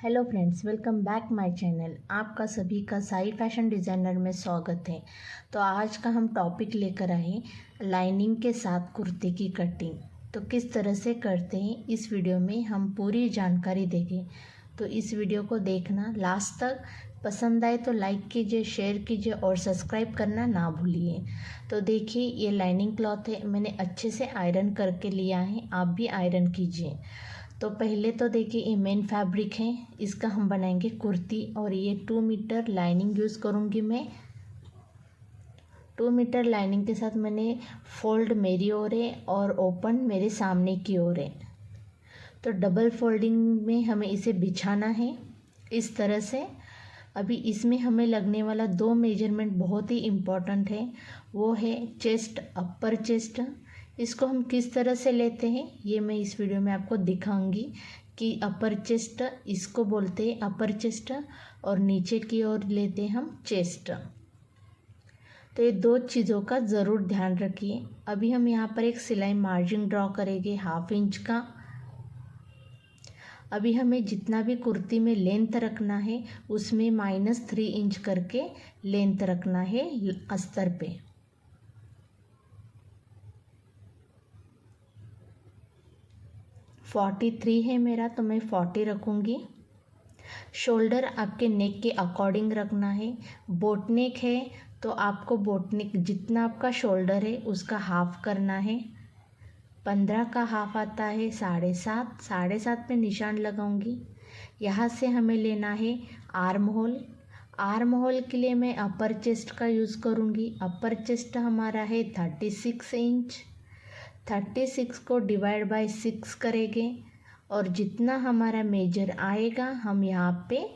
Hello friends, welcome back my channel. आपका सभी का साई फैशन डिज़ाइनर में स्वागत है। तो आज का हम टॉपिक लेकर आए लाइनिंग के साथ कुर्ते की कटिंग। तो किस तरह से करते हैं इस वीडियो में हम पूरी जानकारी देंगे। तो इस वीडियो को देखना लास्ट तक। पसंद आए तो लाइक कीजिए, शेयर कीजिए और सब्सक्राइब करना ना भूलिए। तो देखिए, ये लाइनिंग क्लॉथ है, मैंने अच्छे से आयरन करके लिया है, आप भी आयरन कीजिए। तो पहले तो देखिए, ये मेन फैब्रिक है, इसका हम बनाएंगे कुर्ती। और ये 2 मीटर लाइनिंग यूज़ करूँगी मैं। 2 मीटर लाइनिंग के साथ मैंने फोल्ड मेरी ओर है और ओपन मेरे सामने की ओर है। तो डबल फोल्डिंग में हमें इसे बिछाना है इस तरह से। अभी इसमें हमें लगने वाला 2 मेजरमेंट बहुत ही इम्पॉर्टेंट है, वो है चेस्ट, अपर चेस्ट। इसको हम किस तरह से लेते हैं ये मैं इस वीडियो में आपको दिखाऊंगी कि अपर चेस्ट इसको बोलते हैं अपर चेस्ट, और नीचे की ओर लेते हैं हम चेस्ट। तो ये 2 चीज़ों का ज़रूर ध्यान रखिए। अभी हम यहाँ पर एक सिलाई मार्जिन ड्रॉ करेंगे 1/2 इंच का। अभी हमें जितना भी कुर्ती में लेंथ रखना है उसमें -3 इंच करके लेंथ रखना है अस्तर पे। फोर्टी 43 है मेरा, तो मैं 40 रखूँगी। शोल्डर आपके नेक के अकॉर्डिंग रखना है। बोट नेक है तो आपको बोट नेक जितना आपका शोल्डर है उसका हाफ करना है। 15 का हाफ आता है 7.5, 7.5 पे निशान लगाऊंगी। यहाँ से हमें लेना है आर्म होल। आर्म होल के लिए मैं अपर चेस्ट का यूज़ करूँगी। अपर चेस्ट हमारा है 36 इंच। 36 को डिवाइड बाय 6 करेंगे और जितना हमारा मेजर आएगा हम यहाँ पे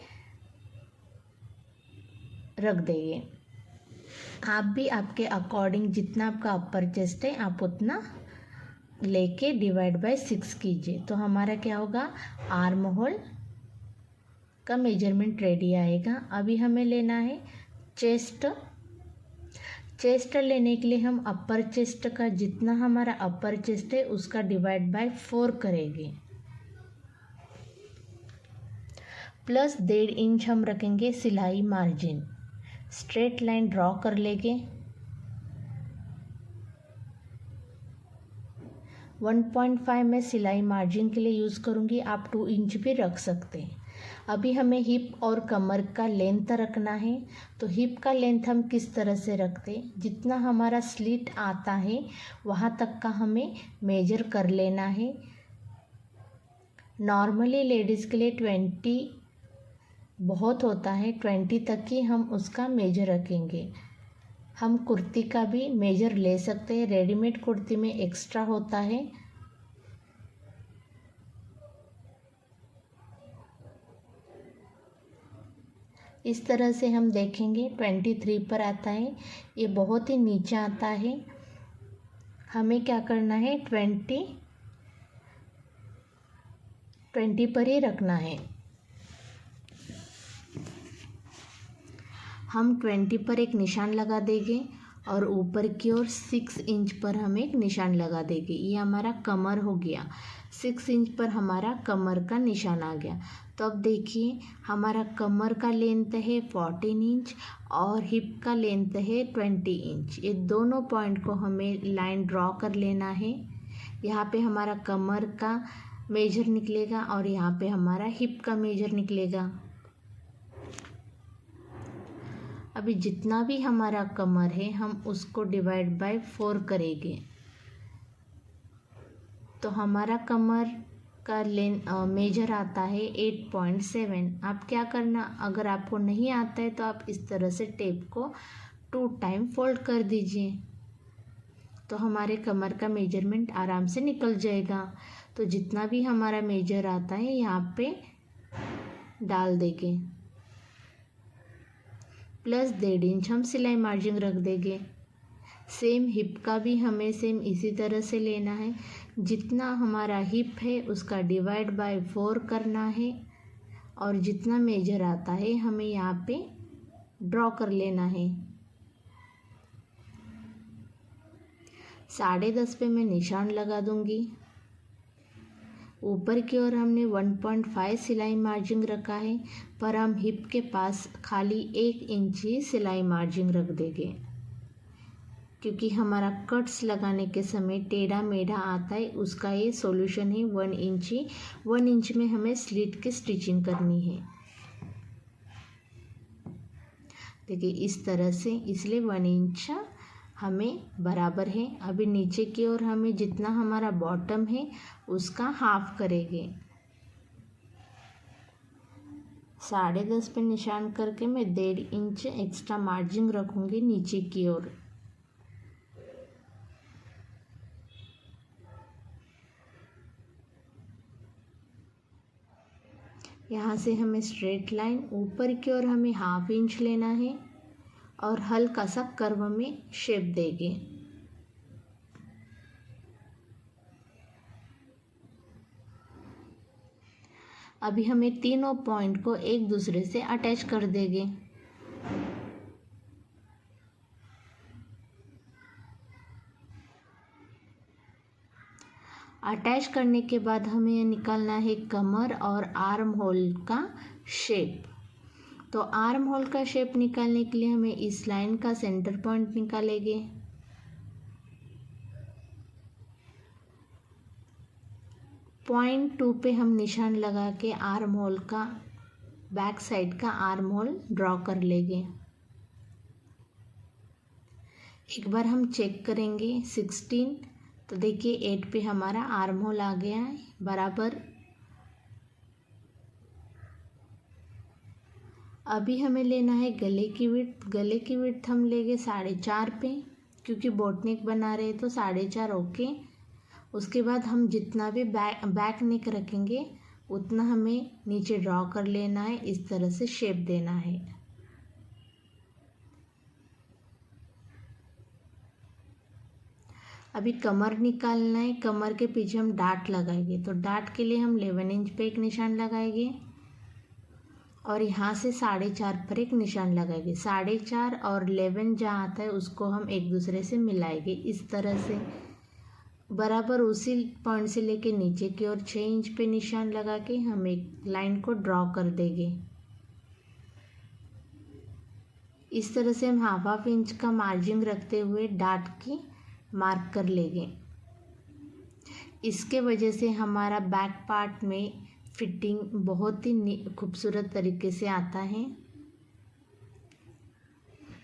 रख देंगे। आप भी आपके अकॉर्डिंग जितना आपका अपर चेस्ट है आप उतना लेके डिवाइड बाय 6 कीजिए। तो हमारा क्या होगा, आर्म होल का मेजरमेंट रेडी आएगा। अभी हमें लेना है चेस्ट। चेस्ट लेने के लिए हम अपर चेस्ट का जितना हमारा अपर चेस्ट है उसका डिवाइड बाय 4 करेंगे, प्लस 1.5 इंच हम रखेंगे सिलाई मार्जिन। स्ट्रेट लाइन ड्रॉ कर लेंगे। 1.5 में सिलाई मार्जिन के लिए यूज़ करूँगी, आप 2 इंच भी रख सकते हैं। अभी हमें हिप और कमर का लेंथ रखना है। तो हिप का लेंथ हम किस तरह से रखते हैं, जितना हमारा स्लिट आता है वहाँ तक का हमें मेजर कर लेना है। नॉर्मली लेडीज़ के लिए 20 बहुत होता है, 20 तक ही हम उसका मेजर रखेंगे। हम कुर्ती का भी मेजर ले सकते हैं, रेडीमेड कुर्ती में एक्स्ट्रा होता है। इस तरह से हम देखेंगे 23 पर आता है, ये बहुत ही नीचे आता है। हमें क्या करना है, 20 पर ही रखना है। हम 20 पर एक निशान लगा देंगे और ऊपर की ओर 6 इंच पर हम एक निशान लगा देंगे। ये हमारा कमर हो गया। 6 इंच पर हमारा कमर का निशान आ गया। तो अब देखिए, हमारा कमर का लेंथ है 14 इंच और हिप का लेंथ है 20 इंच। ये दोनों पॉइंट को हमें लाइन ड्रॉ कर लेना है। यहाँ पे हमारा कमर का मेजर निकलेगा और यहाँ पे हमारा हिप का मेजर निकलेगा। अभी जितना भी हमारा कमर है हम उसको डिवाइड बाय 4 करेंगे। तो हमारा कमर का मेजर आता है 8.7। आप क्या करना, अगर आपको नहीं आता है तो आप इस तरह से टेप को 2 टाइम फोल्ड कर दीजिए, तो हमारे कमर का मेजरमेंट आराम से निकल जाएगा। तो जितना भी हमारा मेजर आता है यहाँ पे डाल देंगे, प्लस 1.5 इंच हम सिलाई मार्जिन रख देंगे। सेम हिप का भी हमें सेम इसी तरह से लेना है। जितना हमारा हिप है उसका डिवाइड बाय 4 करना है और जितना मेजर आता है हमें यहाँ पे ड्रॉ कर लेना है। 10.5 पे मैं निशान लगा दूंगी। ऊपर की ओर हमने 1.5 सिलाई मार्जिन रखा है, पर हम हिप के पास खाली 1 इंची सिलाई मार्जिन रख देंगे, क्योंकि हमारा कट्स लगाने के समय टेढ़ा मेढ़ा आता है। उसका ये सॉल्यूशन है 1 इंची। 1 इंच में हमें स्लिट की स्टिचिंग करनी है। देखिए इस तरह से, इसलिए 1 इंच हमें बराबर है। अभी नीचे की ओर हमें जितना हमारा बॉटम है उसका हाफ करेंगे। 10.5 पे निशान करके मैं 1.5 इंच एक्स्ट्रा मार्जिन रखूँगी नीचे की ओर। यहाँ से हमें स्ट्रेट लाइन, ऊपर की ओर हमें 1/2 इंच लेना है और हल्का सा कर्व में शेप देंगे। अभी हमें तीनों पॉइंट को एक दूसरे से अटैच कर देंगे। अटैच करने के बाद हमें निकालना है कमर और आर्म होल का शेप। तो आर्म होल का शेप निकालने के लिए हमें इस लाइन का सेंटर पॉइंट निकालेंगे। पॉइंट 2 पे हम निशान लगा के आर्म होल का बैक साइड का आर्म होल ड्रॉ कर लेंगे। एक बार हम चेक करेंगे 16, तो देखिए 8 पे हमारा आर्म होल आ गया है बराबर। अभी हमें लेना है गले की विड्थ। गले की विड्थ हम लेंगे 4.5 पे, क्योंकि बोट नेक बना रहे हैं तो 4.5 ओके। उसके बाद हम जितना भी बैक नेक रखेंगे उतना हमें नीचे ड्रॉ कर लेना है। इस तरह से शेप देना है। अभी कमर निकालना है। कमर के पीछे हम डाट लगाएंगे, तो डाट के लिए हम 11 इंच पे एक निशान लगाएंगे और यहाँ से 4.5 पर एक निशान लगाएंगे। 4.5 और 11 जहाँ आता है उसको हम एक दूसरे से मिलाएंगे। इस तरह से बराबर उसी पॉइंट से लेके नीचे की ओर 6 इंच पे निशान लगा के हम एक लाइन को ड्रॉ कर देंगे। इस तरह से हम 1/2 इंच का मार्जिन रखते हुए डाट की मार्क कर लेंगे। इसके वजह से हमारा बैक पार्ट में फिटिंग बहुत ही खूबसूरत तरीके से आता है।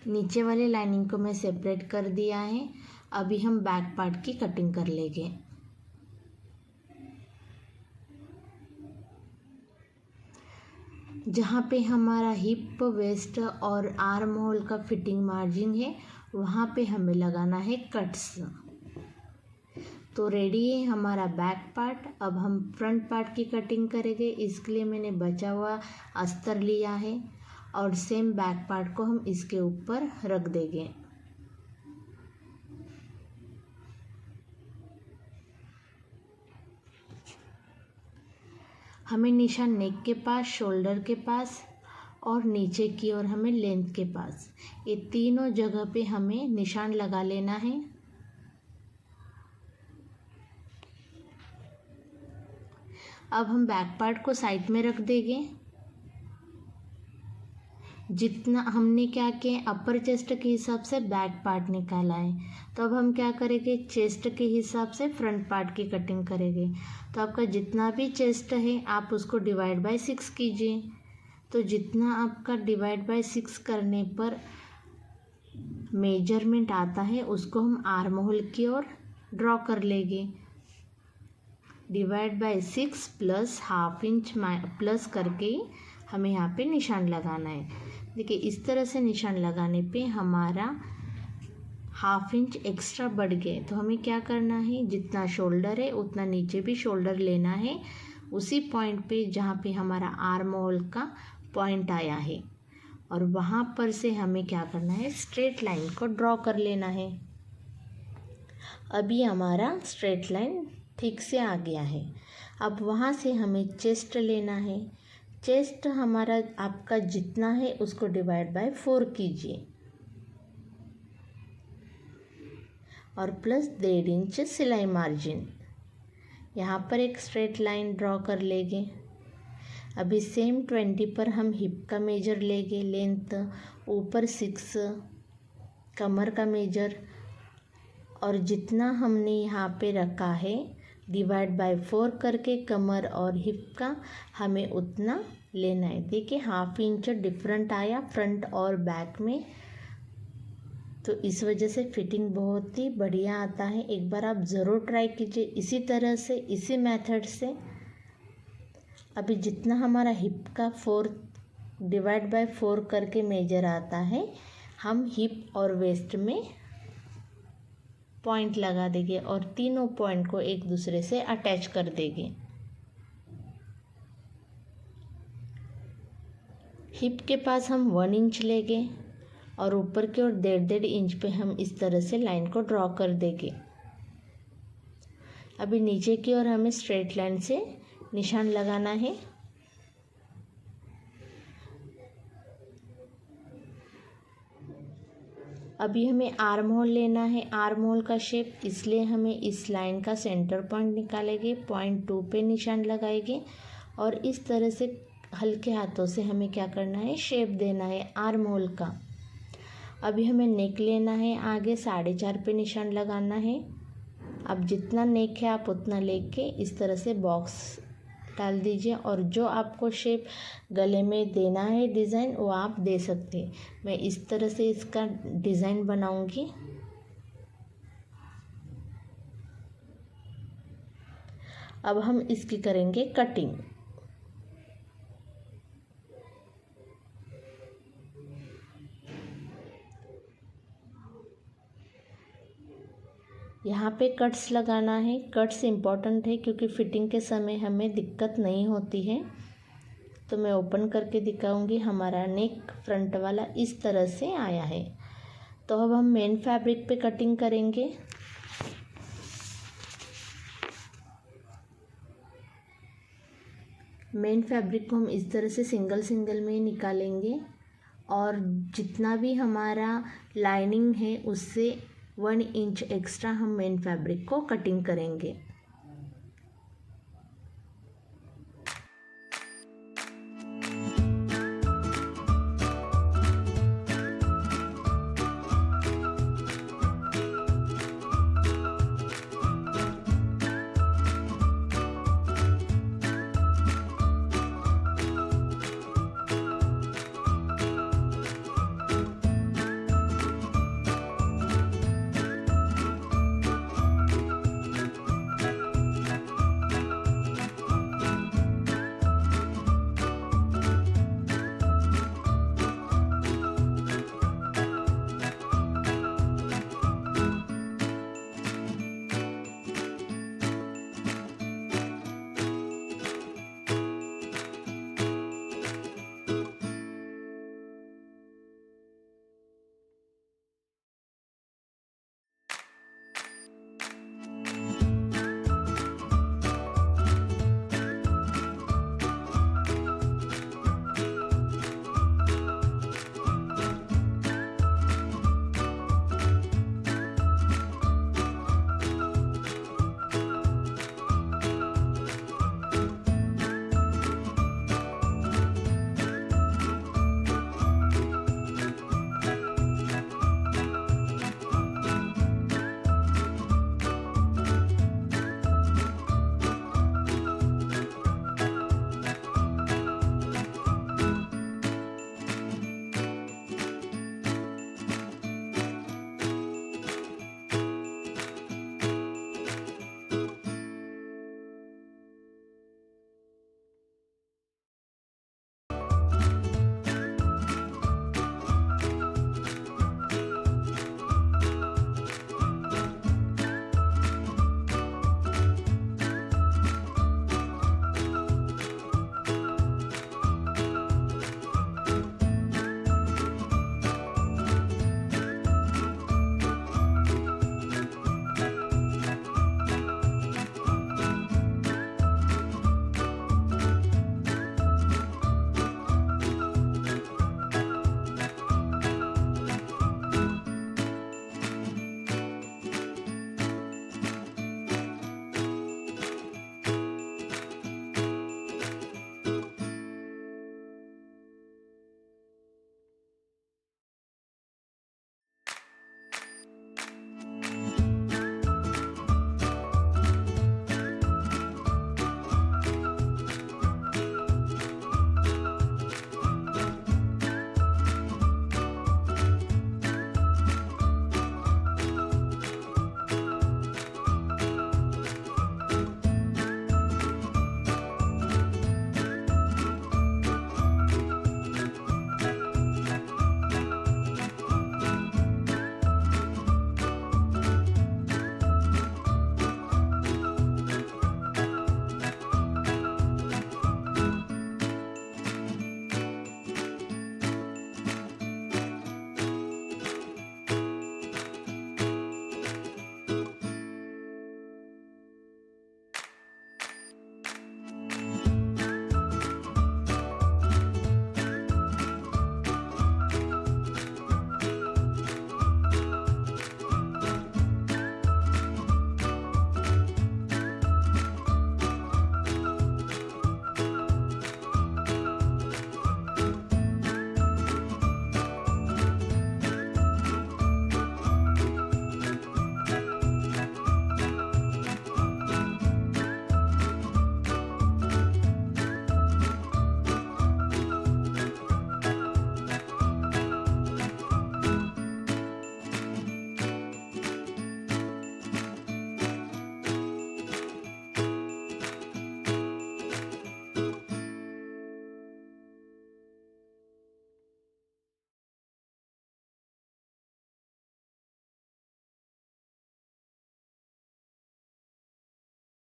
नीचे वाले लाइनिंग को मैं सेपरेट कर दिया है। अभी हम बैक पार्ट की कटिंग कर लेंगे। जहाँ पे हमारा हिप, वेस्ट और आर्म होल का फिटिंग मार्जिन है वहाँ पे हमें लगाना है कट्स। तो रेडी है हमारा बैक पार्ट। अब हम फ्रंट पार्ट की कटिंग करेंगे। इसके लिए मैंने बचा हुआ अस्तर लिया है और सेम बैक पार्ट को हम इसके ऊपर रख देंगे। हमें निशान नेक के पास, शोल्डर के पास और नीचे की ओर हमें लेंथ के पास, ये तीनों जगह पे हमें निशान लगा लेना है। अब हम बैक पार्ट को साइड में रख देंगे। जितना हमने क्या किया, अपर चेस्ट के हिसाब से बैक पार्ट निकाला है, तो अब हम क्या करेंगे, चेस्ट के हिसाब से फ्रंट पार्ट की कटिंग करेंगे। तो आपका जितना भी चेस्ट है आप उसको डिवाइड बाय 6 कीजिए। तो जितना आपका डिवाइड बाय 6 करने पर मेजरमेंट आता है उसको हम आर्म होल की ओर ड्रॉ कर लेंगे। Divide by 6 plus 1/2 inch plus करके हमें यहाँ पे निशान लगाना है। देखिए इस तरह से निशान लगाने पे हमारा 1/2 इंच एक्स्ट्रा बढ़ गए। तो हमें क्या करना है, जितना शोल्डर है उतना नीचे भी शोल्डर लेना है, उसी पॉइंट पे जहाँ पे हमारा आर्म होल का पॉइंट आया है, और वहाँ पर से हमें क्या करना है, स्ट्रेट लाइन को ड्रॉ कर लेना है। अभी हमारा स्ट्रेट लाइन ठीक से आ गया है। अब वहाँ से हमें चेस्ट लेना है। चेस्ट हमारा आपका जितना है उसको डिवाइड बाय 4 कीजिए और प्लस 1.5 इंच सिलाई मार्जिन। यहाँ पर एक स्ट्रेट लाइन ड्रॉ कर लेंगे। अभी सेम 20 पर हम हिप का मेजर लेंगे, लेंथ ऊपर 6, कमर का मेजर, और जितना हमने यहाँ पे रखा है डिवाइड बाय 4 करके कमर और हिप का हमें उतना लेना है। देखिए 1/2 इंच डिफरेंट आया फ्रंट और बैक में, तो इस वजह से फिटिंग बहुत ही बढ़िया आता है। एक बार आप ज़रूर ट्राई कीजिए इसी तरह से, इसी मेथड से। अभी जितना हमारा हिप का 4 डिवाइड बाय 4 करके मेजर आता है, हम हिप और वेस्ट में पॉइंट लगा देंगे और तीनों पॉइंट को एक दूसरे से अटैच कर देंगे। हिप के पास हम 1 इंच लेंगे और ऊपर की ओर 1.5 इंच पे हम इस तरह से लाइन को ड्रॉ कर देंगे। अभी नीचे की ओर हमें स्ट्रेट लाइन से निशान लगाना है। अभी हमें आर्म होल लेना है। आर्म होल का शेप, इसलिए हमें इस लाइन का सेंटर पॉइंट निकालेंगे, पॉइंट 2 पे निशान लगाएंगे और इस तरह से हल्के हाथों से हमें क्या करना है, शेप देना है आर्म होल का। अभी हमें नेक लेना है, आगे 4.5 पे निशान लगाना है। अब जितना नेक है आप उतना लेके इस तरह से बॉक्स डाल दीजिए और जो आपको शेप गले में देना है डिज़ाइन, वो आप दे सकते हैं। मैं इस तरह से इसका डिज़ाइन बनाऊंगी। अब हम इसकी करेंगे कटिंग। यहाँ पे कट्स लगाना है। कट्स इम्पॉर्टेंट है क्योंकि फिटिंग के समय हमें दिक्कत नहीं होती है। तो मैं ओपन करके दिखाऊंगी। हमारा नेक फ्रंट वाला इस तरह से आया है। तो अब हम मेन फैब्रिक पे कटिंग करेंगे। मेन फैब्रिक को हम इस तरह से सिंगल सिंगल में ही निकालेंगे और जितना भी हमारा लाइनिंग है उससे 1 इंच एक्स्ट्रा हम मेन फैब्रिक को कटिंग करेंगे।